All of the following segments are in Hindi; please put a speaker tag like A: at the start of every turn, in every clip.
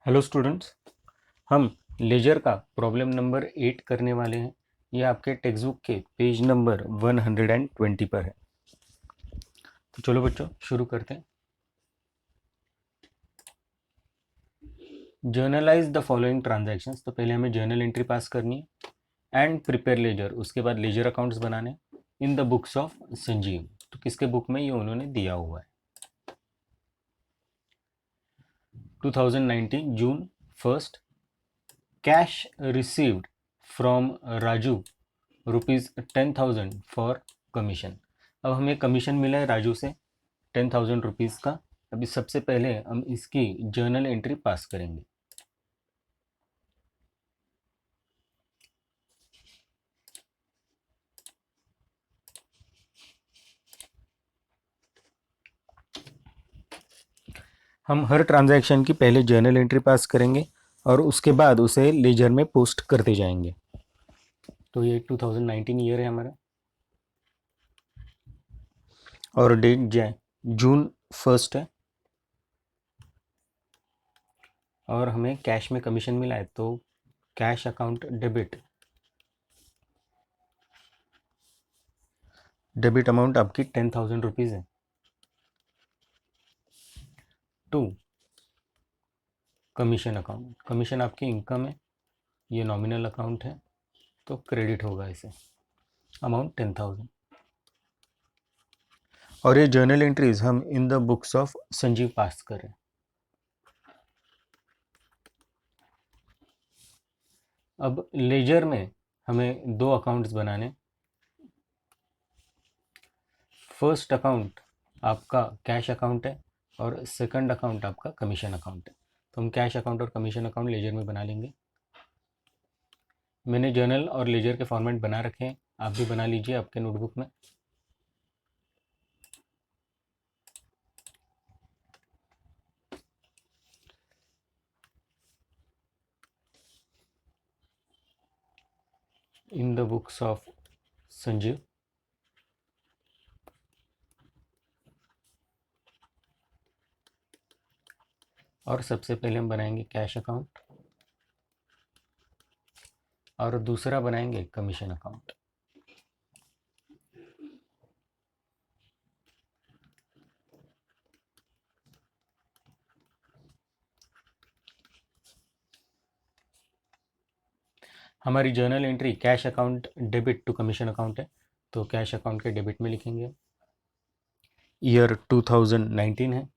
A: हेलो स्टूडेंट्स, हम लेजर का प्रॉब्लम नंबर 8 करने वाले हैं। ये आपके टेक्स्ट बुक के पेज नंबर 120 पर है। तो चलो बच्चों शुरू करते हैं। Generalized the following transactions. तो पहले हमें जर्नल एंट्री पास करनी है एंड प्रिपेयर लेजर, उसके बाद लेजर अकाउंट्स बनाने इन द बुक्स ऑफ संजीव। तो किसके बुक में ये उन्होंने दिया हुआ है। 2019 जून 1st, cash received from Raju ₹10,000 for commission. अब हमें कमीशन मिला है राजू से ₹10,000 का। अभी सबसे पहले हम इसकी जर्नल एंट्री पास करेंगे। हम हर ट्रांजैक्शन की पहले जर्नल एंट्री पास करेंगे और उसके बाद उसे लेजर में पोस्ट करते जाएंगे। तो ये 2019 ईयर है हमारा और डेट जून 1st है और हमें कैश में कमीशन मिला है। तो कैश अकाउंट डेबिट अमाउंट आपकी ₹10,000 है। टू कमीशन अकाउंट, कमीशन आपकी इनकम है, ये नॉमिनल अकाउंट है तो क्रेडिट होगा इसे, अमाउंट 10,000। और ये जर्नल एंट्रीज हम in the books of Sanjeev pass करें। अब लेजर में हमें दो अकाउंट्स बनाने। फर्स्ट अकाउंट आपका कैश अकाउंट है और सेकंड अकाउंट आपका कमीशन अकाउंट है। तो हम कैश अकाउंट और कमीशन अकाउंट लेजर में बना लेंगे। मैंने जर्नल और लेजर के फॉर्मेट बना रखे हैं, आप भी बना लीजिए आपके नोटबुक में। इन द बुक्स ऑफ संजीव। और सबसे पहले हम बनाएंगे कैश अकाउंट और दूसरा बनाएंगे कमीशन अकाउंट। हमारी journal entry cash account debit to commission account है, तो कैश अकाउंट के डेबिट में लिखेंगे। ईयर 2019 है,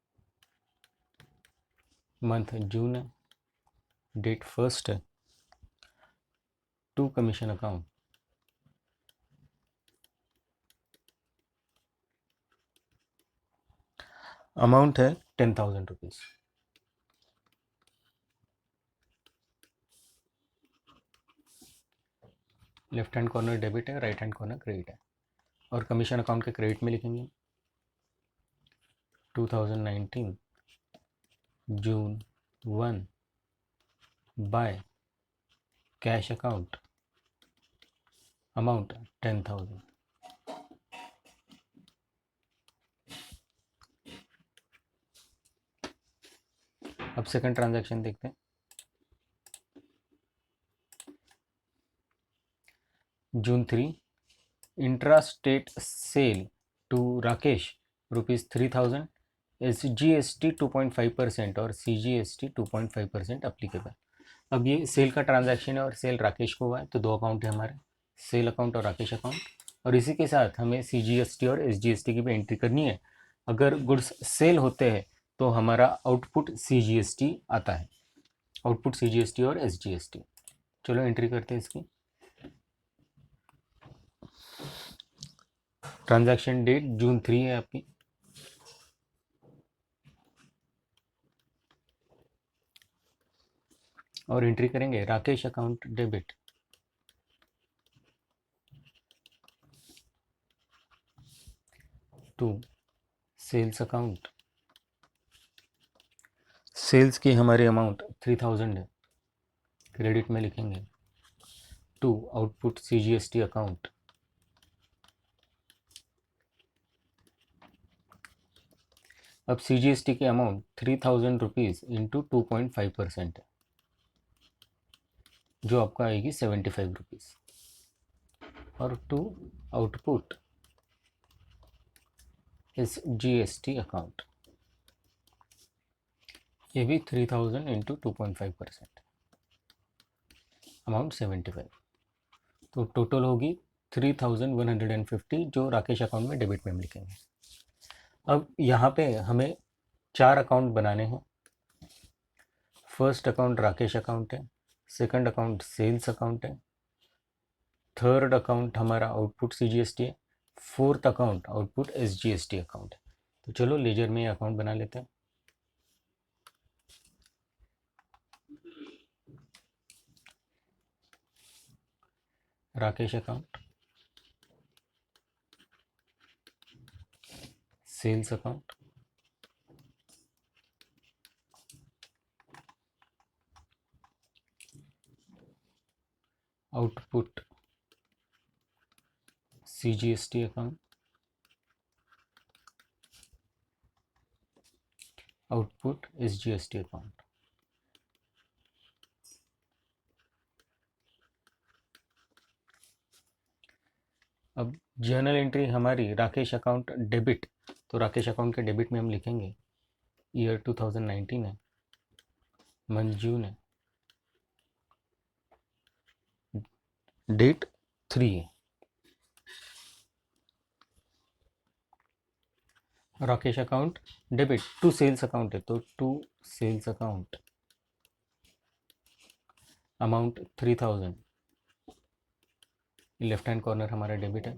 A: मंथ जून है, डेट 1st है। टू कमीशन अकाउंट, अमाउंट है ₹10,000। लेफ्ट हैंड कॉर्नर डेबिट है, राइट हैंड कॉर्नर क्रेडिट है। और कमीशन अकाउंट के क्रेडिट में लिखेंगे 2019 June 1 by cash account, amount 10,000। अब सेकंड ट्रांजैक्शन देखते हैं। जून 3, intra state sale to Rakesh ₹3,000, SGST 2.5% और CGST 2.5% अप्लीकेबल। अब ये सेल का ट्रांजैक्शन है और सेल राकेश को हुआ है, तो दो अकाउंट है हमारे, सेल अकाउंट और राकेश अकाउंट। और इसी के साथ हमें CGST और SGST की भी एंट्री करनी है। अगर गुड्स सेल होते हैं तो हमारा आउटपुट CGST आता है, आउटपुट CGST और SGST। चलो एंट्री करते हैं इसकी। ट्रांजैक्शन डेट जून 3 है आपकी। और एंट्री करेंगे Rakesh account debit to sales account. Sales की हमारी अमाउंट 3,000 है, क्रेडिट में लिखेंगे टू आउटपुट CGST अकाउंट। अब CGST की अमाउंट 3000 रुपीज़ इंटू 2.5% है, जो आपका आएगी 75 रुपीज़। और to output S GST account, ये भी 3000 इंटू 2.5%, अमाउंट 75। तो टोटल होगी 3150, जो राकेश अकाउंट में डेबिट में हम लिखेंगे। अब यहाँ पे हमें 4 अकाउंट बनाने हैं। फर्स्ट अकाउंट राकेश अकाउंट है, सेकंड अकाउंट सेल्स अकाउंट है, थर्ड अकाउंट हमारा आउटपुट CGST है, fourth account output SGST account है। तो चलो लेजर में ये अकाउंट बना लेते हैं। Rakesh account, sales account, output CGST account, output SGST account. अब जर्नल एंट्री हमारी राकेश अकाउंट डेबिट, तो राकेश अकाउंट के डेबिट में हम लिखेंगे ईयर 2019 है, मंथ जून है, डेट 3 है। Rakesh account debit to sales account है, तो to sales account amount 3000, left hand corner हमारा डेबिट है।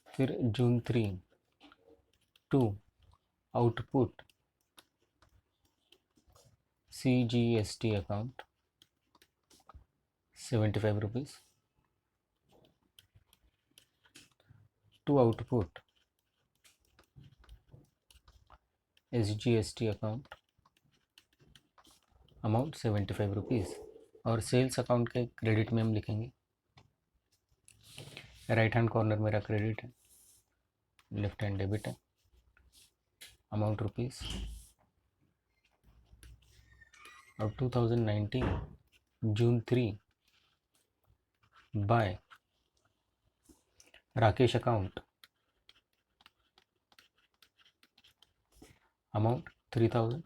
A: फिर June 3 to output CGST account 75 rupees, to output SGST account amount 75 rupees. और सेल्स अकाउंट के क्रेडिट में हम लिखेंगे, राइट हैंड कॉर्नर मेरा क्रेडिट है, लेफ्ट हैंड डेबिट है, अमाउंट रुपीज़। अब 2019 June 3 by Rakesh account amount 3000,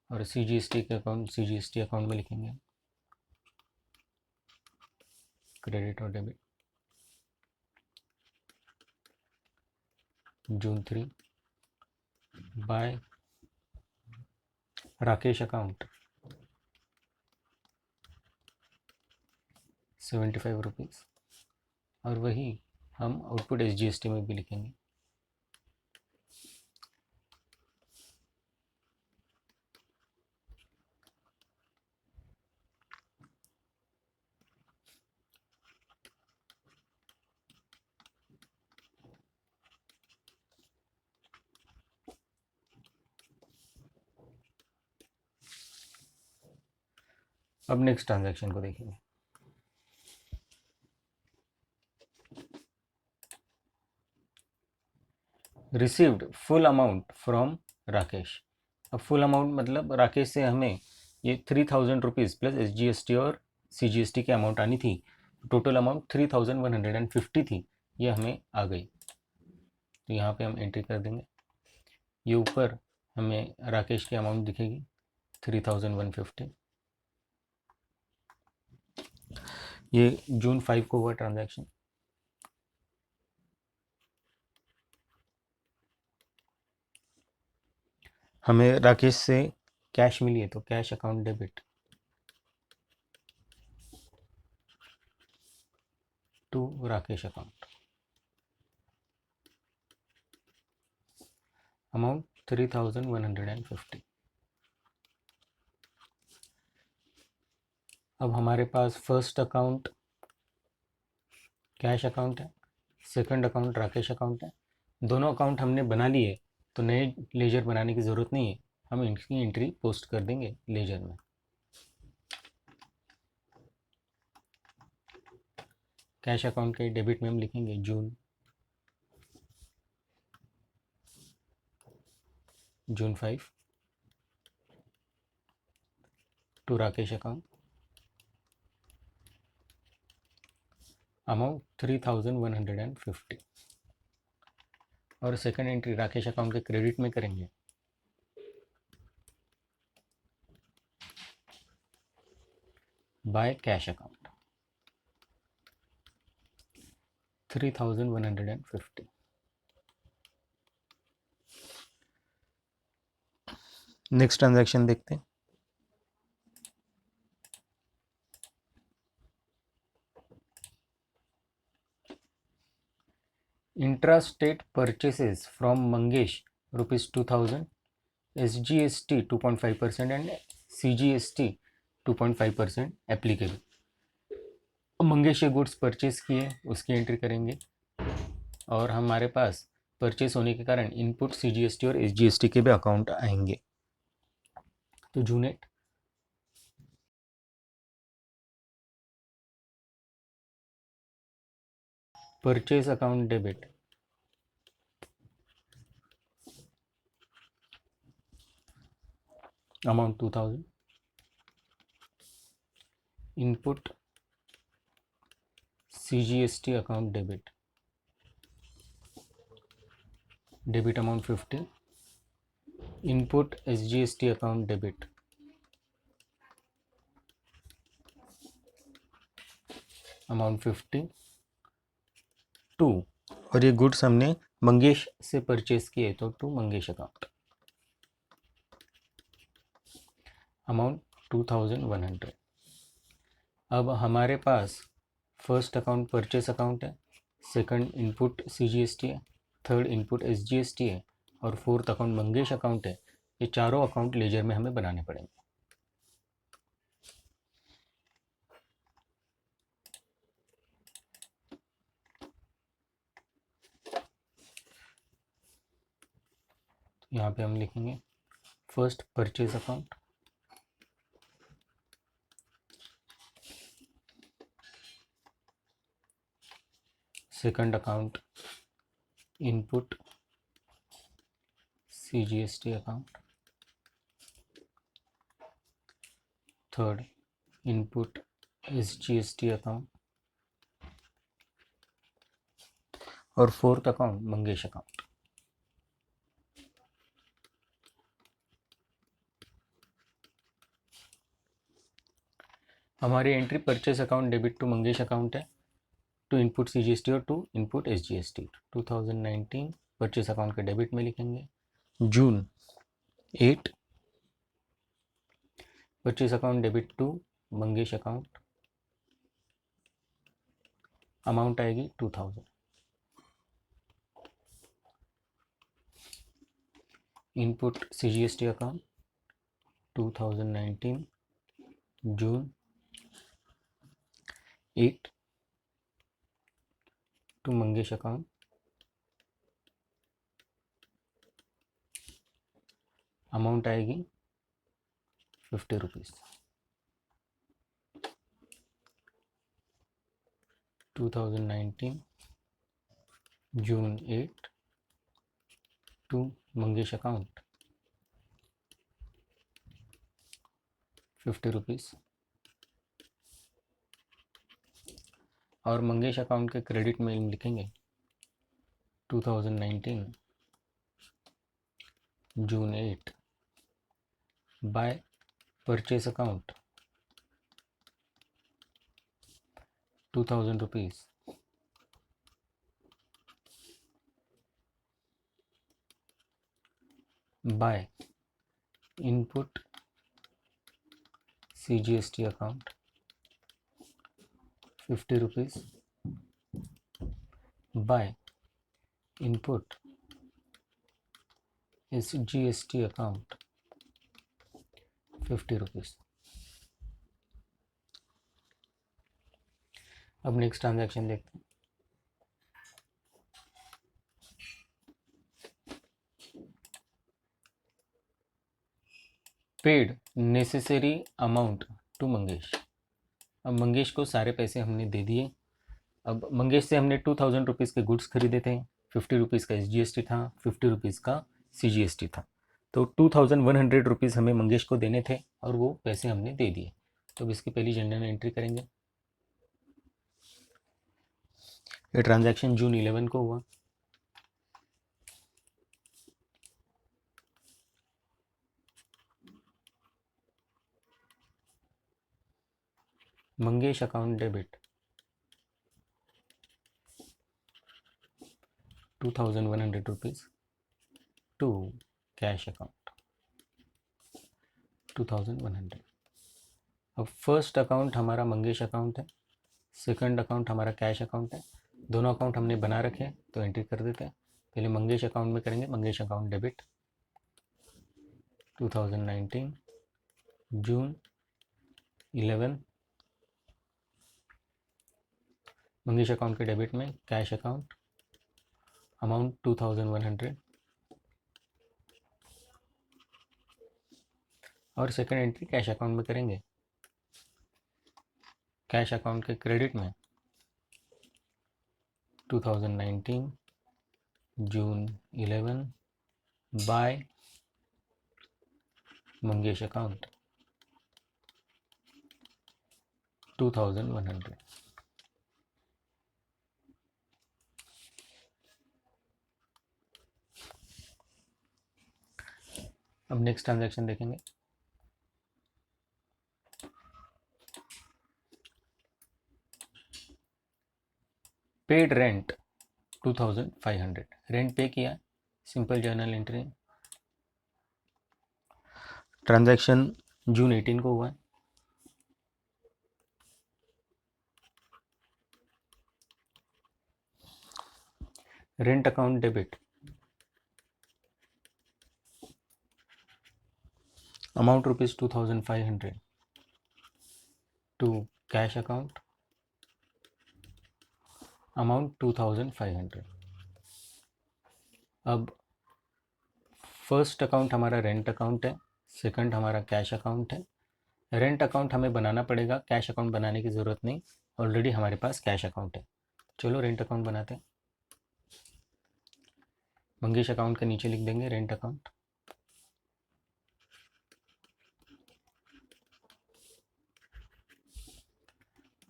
A: और CGST के अकाउंट CGST अकाउंट में लिखेंगे क्रेडिट और debit. June 3 by Rakesh account 75 rupees, और वही हम आउटपुट SGST में भी लिखेंगे। अब नेक्स्ट ट्रांजैक्शन को देखेंगे। Received full amount from Rakesh. अब फुल अमाउंट मतलब राकेश से हमें ये 3000 रुपीज़ प्लस SGST और CGST की अमाउंट आनी थी। टोटल अमाउंट 3150 थी, ये हमें आ गई। तो यहाँ पे हम एंट्री कर देंगे। ये ऊपर हमें राकेश की अमाउंट दिखेगी 3150। ये जून 5 को हुआ ट्रांजैक्शन। हमें राकेश से कैश मिली है, तो cash account debit to Rakesh account amount 3150। अब हमारे पास फर्स्ट अकाउंट कैश अकाउंट है, सेकंड अकाउंट राकेश अकाउंट है। दोनों अकाउंट हमने बना लिए, तो नए लेजर बनाने की ज़रूरत नहीं है, हम इनकी एंट्री पोस्ट कर देंगे लेजर में। कैश अकाउंट के डेबिट में हम लिखेंगे जून June 5 to Rakesh account, amount 3150। और सेकंड एंट्री राकेश अकाउंट के क्रेडिट में करेंगे, bye cash account 3150। Next transaction देखते हैं। Intra-state purchases from Mangesh ₹2000, SGST 2.5% and CGST 2.5% applicable. Mangesh ये गुड्स परचेस किए, उसकी एंट्री करेंगे और हमारे पास परचेस होने के कारण इनपुट CGST और SGST के भी अकाउंट आएंगे। तो जून 8 purchase account debit, amount 2000, input CGST account debit, debit amount 50, input SGST account debit, amount 52। और ये गुड्स हमने मंगेश से परचेस किए तो टू मंगेश अकाउंट, अमाउंट 2100। अब हमारे पास फर्स्ट अकाउंट परचेस अकाउंट है, सेकंड इनपुट CGST है, थर्ड इनपुट SGST है और फोर्थ अकाउंट मंगेश अकाउंट है। ये चारों अकाउंट लेजर में हमें बनाने पड़ेंगे। यहाँ पे हम लिखेंगे first purchase account, second account input CGST account, third input SGST account और फोर्थ अकाउंट मंगेश अकाउंट। हमारी entry purchase account debit to Mangesh account है, टू इनपुट CGST और to input SGST। 2019 purchase account के डेबिट में लिखेंगे June 8 purchase account debit to Mangesh account, amount आएगी 2000, input CGST account 2019 June 8 to Mangesh account, amount आएगी 50 rupees. 2019 June 8 to Mangesh account 50 rupees. और मंगेश अकाउंट के क्रेडिट में लिखेंगे 2019 June 8 by purchase account 2000 rupees, by input CGST account 50 rupees, by input SGST account 50 rupees. अब नेक्स्ट ट्रांजैक्शन देखते हैं। Paid necessary amount to Mangesh. अब मंगेश को सारे पैसे हमने दे दिए। अब मंगेश से हमने 2000 रुपीज़ के गुड्स खरीदे थे, 50 रुपीज़ का SGST था, 50 रुपीज़ का CGST था। तो 2100 रुपीज़ हमें मंगेश को देने थे और वो पैसे हमने दे दिए। तो अब इसकी पहली जनरल एंट्री करेंगे। ये ट्रांजैक्शन जून 11 को हुआ। Mangesh account debit 2100 rupees to cash account 2100। अब फर्स्ट अकाउंट हमारा मंगेश अकाउंट है, सेकंड अकाउंट हमारा कैश अकाउंट है। दोनों अकाउंट हमने बना रखे हैं तो एंट्री कर देते हैं। पहले मंगेश अकाउंट में करेंगे, मंगेश अकाउंट डेबिट 2019 जून 11। मंगेश अकाउंट के डेबिट में कैश अकाउंट अमाउंट 2100 और सेकंड एंट्री कैश अकाउंट में करेंगे। कैश अकाउंट के क्रेडिट में 2019 जून 11 बाय मंगेश अकाउंट 2100। अब नेक्स्ट ट्रांजैक्शन देखेंगे। पेड रेंट 2500, रेंट पे किया, simple journal entry. Transaction June 18 को हुआ है। Rent account debit amount rupees 2500 to cash account amount 2500। अब फर्स्ट अकाउंट हमारा रेंट अकाउंट है, सेकंड हमारा कैश अकाउंट है। रेंट अकाउंट हमें बनाना पड़ेगा, कैश अकाउंट बनाने की ज़रूरत नहीं, ऑलरेडी हमारे पास कैश अकाउंट है। चलो रेंट अकाउंट बनाते हैं। मंगेश अकाउंट के नीचे लिख देंगे रेंट अकाउंट।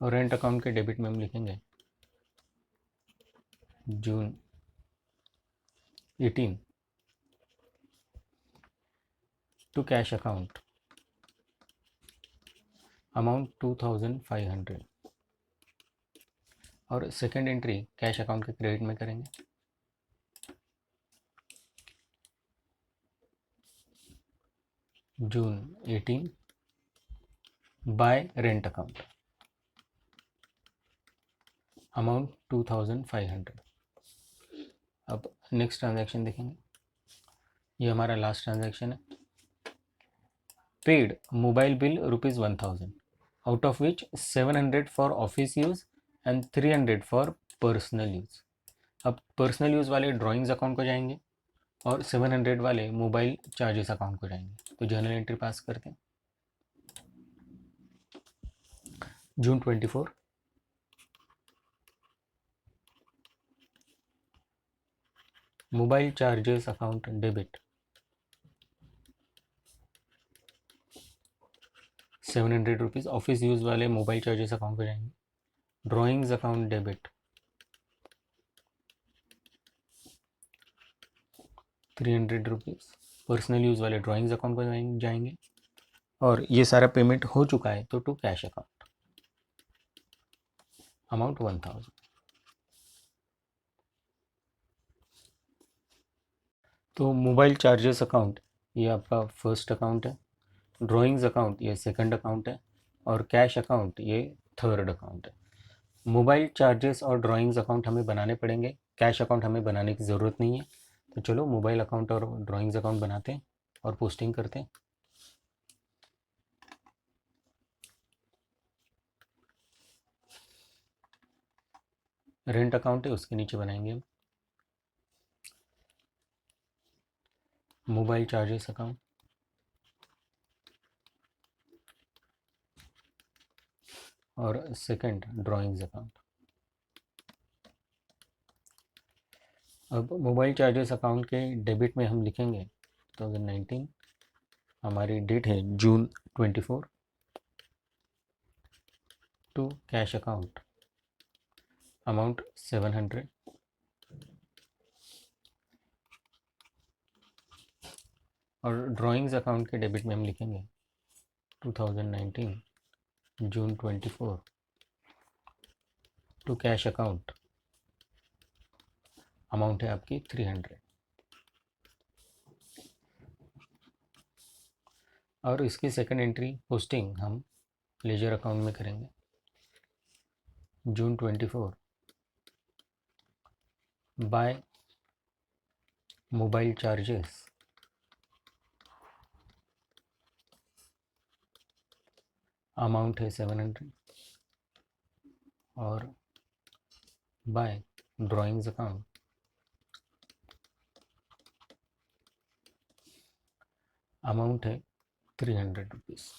A: और रेंट अकाउंट के डेबिट में हम लिखेंगे जून 18 टू कैश अकाउंट अमाउंट 2500 और सेकंड एंट्री कैश अकाउंट के क्रेडिट में करेंगे। जून 18 बाय रेंट अकाउंट अमाउंट 2500। अब नेक्स्ट ट्रांजैक्शन देखेंगे। ये हमारा लास्ट ट्रांजैक्शन है। Paid mobile bill ₹1000 out of which 700 for office use and 300 for personal use. अब पर्सनल यूज़ वाले ड्राइंग्स अकाउंट को जाएंगे और 700 वाले मोबाइल चार्जेस अकाउंट को जाएंगे। तो जर्नल एंट्री पास करते हैं। जून 24 mobile charges account debit 700 rupees office use वाले मोबाइल चार्जेस अकाउंट को जाएंगे। Drawings account debit 300 rupees personal use वाले ड्राइंग्स अकाउंट को जाएंगे। और ये सारा पेमेंट हो चुका है तो टू कैश अकाउंट अमाउंट 1000। तो मोबाइल चार्जेस अकाउंट ये आपका फर्स्ट अकाउंट है, ड्राइंग्स अकाउंट ये सेकंड अकाउंट है और कैश अकाउंट ये थर्ड अकाउंट है। मोबाइल चार्जेस और ड्राइंग्स अकाउंट हमें बनाने पड़ेंगे, कैश अकाउंट हमें बनाने की ज़रूरत नहीं है। तो चलो मोबाइल अकाउंट और ड्राइंग्स अकाउंट बनाते हैं और पोस्टिंग करते हैं। रेंट अकाउंट है उसके नीचे बनाएंगे हम मोबाइल चार्जेस अकाउंट और सेकंड ड्राइंग्स अकाउंट। अब मोबाइल चार्जेस अकाउंट के डेबिट में हम लिखेंगे 2019, हमारी डेट है June 24। To cash account, amount 700। और ड्राइंग्स अकाउंट के डेबिट में हम लिखेंगे 2019 जून 24 टू कैश अकाउंट, अमाउंट है आपकी 300। और इसकी सेकंड एंट्री पोस्टिंग हम लेजर अकाउंट में करेंगे। जून 24 बाय मोबाइल चार्जेस, अमाउंट है 700। और बाय ड्राइंग्स अकाउंट, अमाउंट है 300 रुपीज़।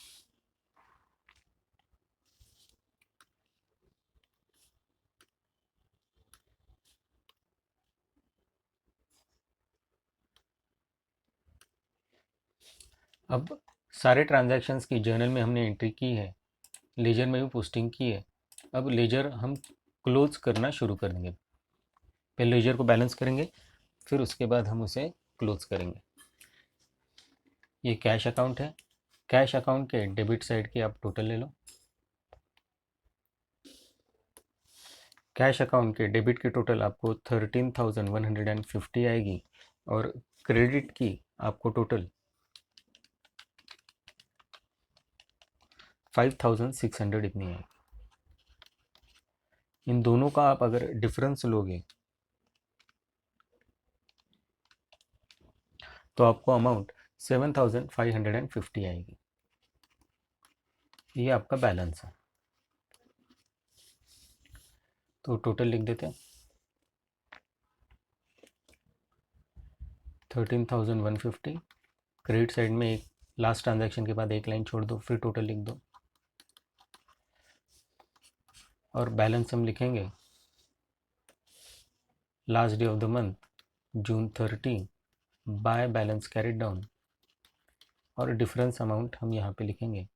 A: अब सारे ट्रांजैक्शंस की जर्नल में हमने एंट्री की है, लेजर में भी पोस्टिंग की है। अब लेजर हम क्लोज करना शुरू कर देंगे। पहले लेजर को बैलेंस करेंगे, फिर उसके बाद हम उसे क्लोज करेंगे। ये कैश अकाउंट है। कैश अकाउंट के डेबिट साइड की आप टोटल ले लो। कैश अकाउंट के डेबिट की टोटल आपको 13,150 आएगी, और क्रेडिट की आपको टोटल 5,600 इतनी है। इन दोनों का आप अगर डिफरेंस लोगे तो आपको अमाउंट 7,550 आएगी। ये आपका बैलेंस है। तो टोटल लिख देते हैं 13,150। क्रेडिट साइड में एक लास्ट ट्रांजैक्शन के बाद एक लाइन छोड़ दो, फिर टोटल लिख दो। और बैलेंस हम लिखेंगे last day of the month June 30 by balance carried down, और डिफरेंस अमाउंट हम यहाँ पे लिखेंगे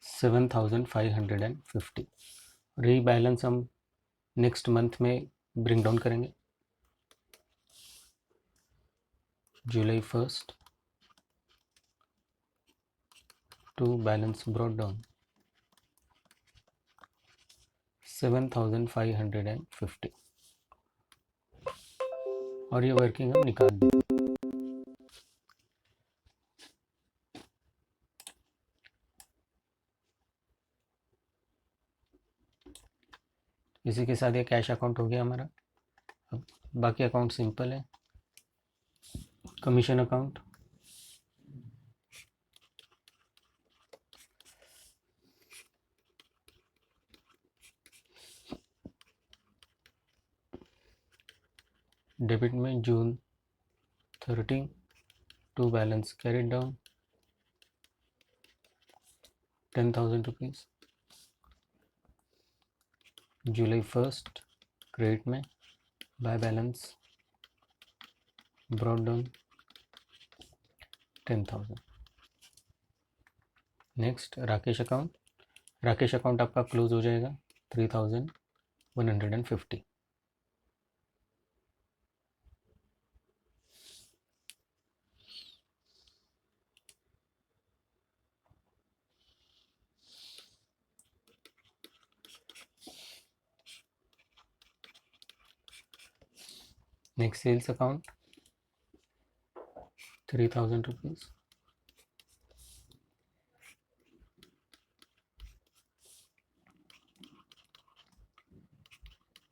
A: 7,550। और यही बैलेंस हम नेक्स्ट मंथ में ब्रिंग डाउन करेंगे। जुलाई 1 टू बैलेंस ब्रॉट डाउन 7,550। और ये वर्किंग हम निकाल दें। इसी के साथ ये कैश अकाउंट हो गया हमारा। अब बाकी अकाउंट सिंपल है। कमीशन अकाउंट, डेबिट में June 30 to balance carried down 10,000 rupees. July 1 credit में by balance brought down 10,000। Next Rakesh account. Rakesh account आपका क्लोज हो जाएगा 3,150। Next sales account 3,000 rupees.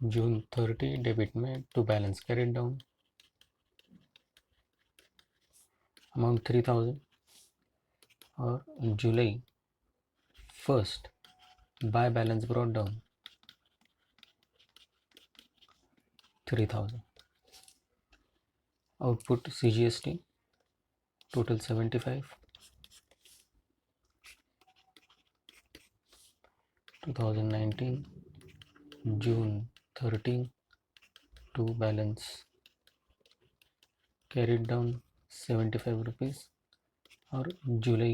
A: June 30 debit में to balance carried down, amount 3,000। और July 1 by balance brought down 3,000। Output CGST total 75। 2019 June 13 to balance carried down 75 rupees, और July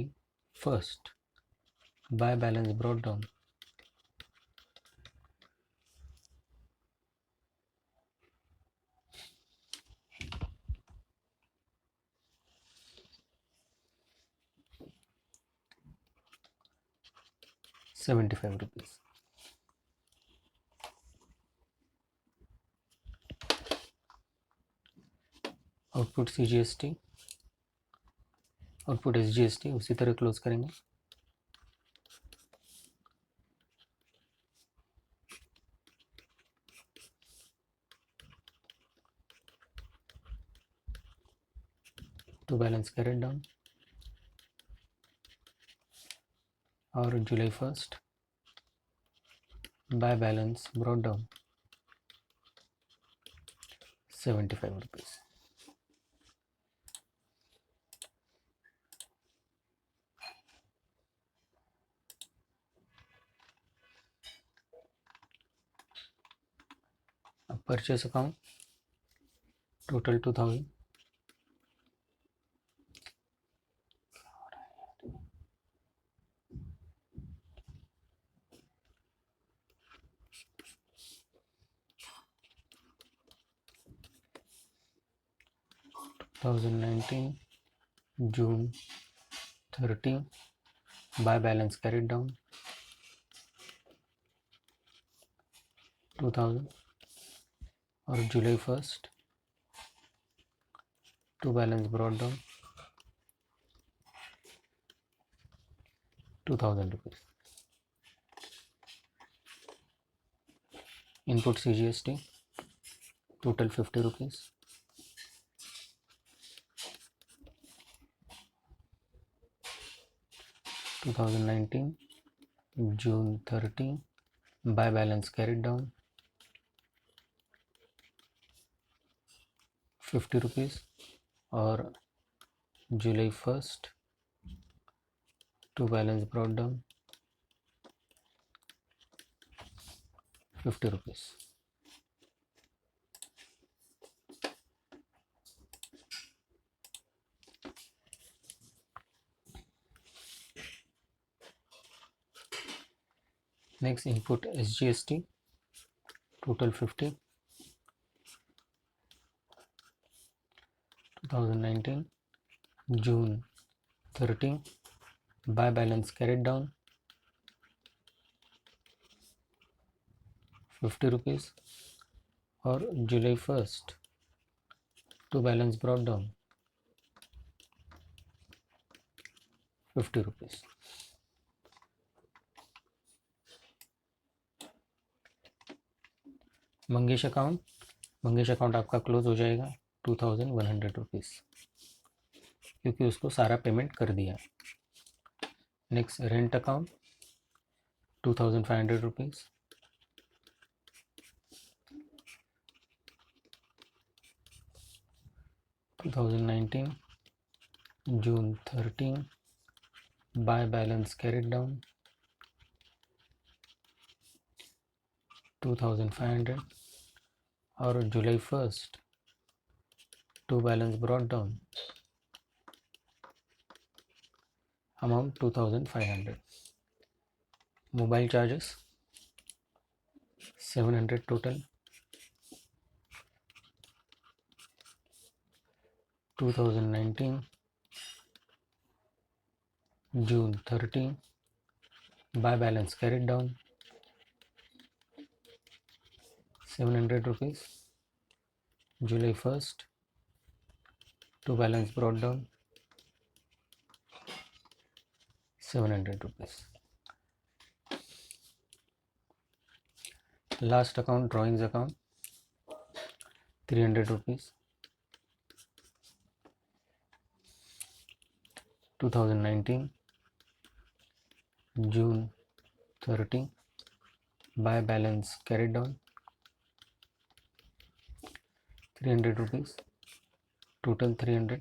A: 1st buy balance brought down 75 rupees. Output CGST, output SGST उसी तरह क्लोज करेंगे. टू बैलेंस कैरेड डाउन, और July 1st bye balance brought down 75 rupees. अब purchase account total 2000, June 30 buy balance carried down 2000, और July 1st to balance brought down 2000 rupees. Input CGST total 50 rupees. June 30 buy balance carried down 50 rupees, और July 1st to balance brought down 50 rupees. Next, input SGST total 50. 2019 June 30 buy balance carried down 50 rupees, और July 1st to balance brought down 50 rupees. Mangesh account आपका क्लोज हो जाएगा 2100 रुपीज़, क्योंकि उसको सारा पेमेंट कर दिया. Next, rent account 2500 rupees. 2019 June 13 buy balance carried down 2500, और July 1st to balance brought down amount 2500. Mobile charges 700 total. 2019 June 30 buy balance carried down 700 rupees. July 1st to balance brought down 700 rupees. Last account, drawings account 300 rupees. 2019 June 30 buy balance carried down 300 rupees, total 300,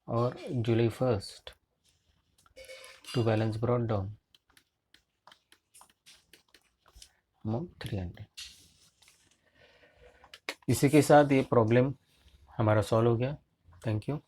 A: और July 1st to balance brought down amount 300. इसी के साथ ये प्रॉब्लम हमारा सॉल्व हो गया। Thank you.